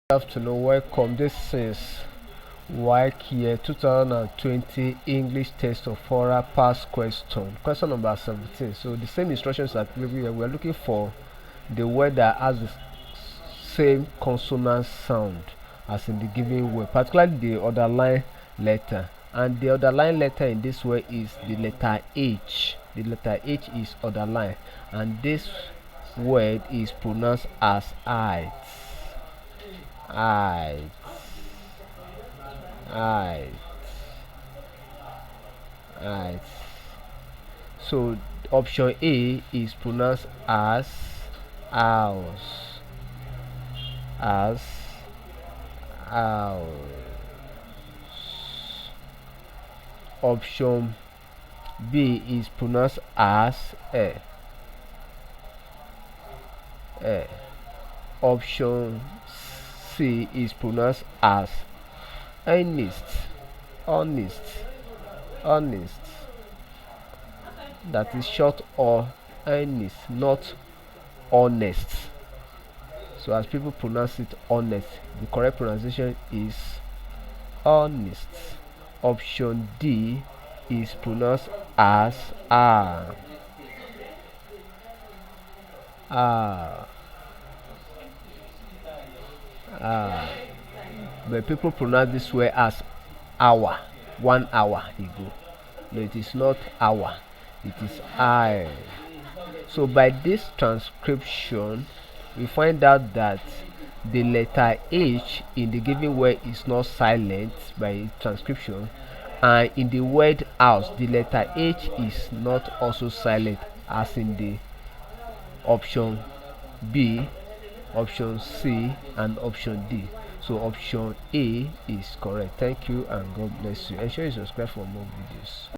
Good afternoon, welcome. This is Waec year 2020 English test of oral past question number 17. So the same instructions that we're looking for the word that has the same consonant sound as in the given word, particularly the underlying letter. And the underlying letter in this word is the letter H. The letter H is underlined, and this word is pronounced as I. I, I, I. So option A is pronounced as house, as house. Option B is pronounced as a. Option C is pronounced as honest, honest, honest. That is short or honest, not honest. So as people pronounce it honest, the correct pronunciation is honest. Option D is pronounced as R. R. R. But people pronounce this word as hour, 1 hour ago. No, it is not hour, it is I. So by this transcription, we find out that the letter H in the given word is not silent by transcription, and in the word house, the letter H is not also silent as in the option B, option C, and option D. So option A is correct. Thank you and God bless you. Ensure you subscribe for more videos.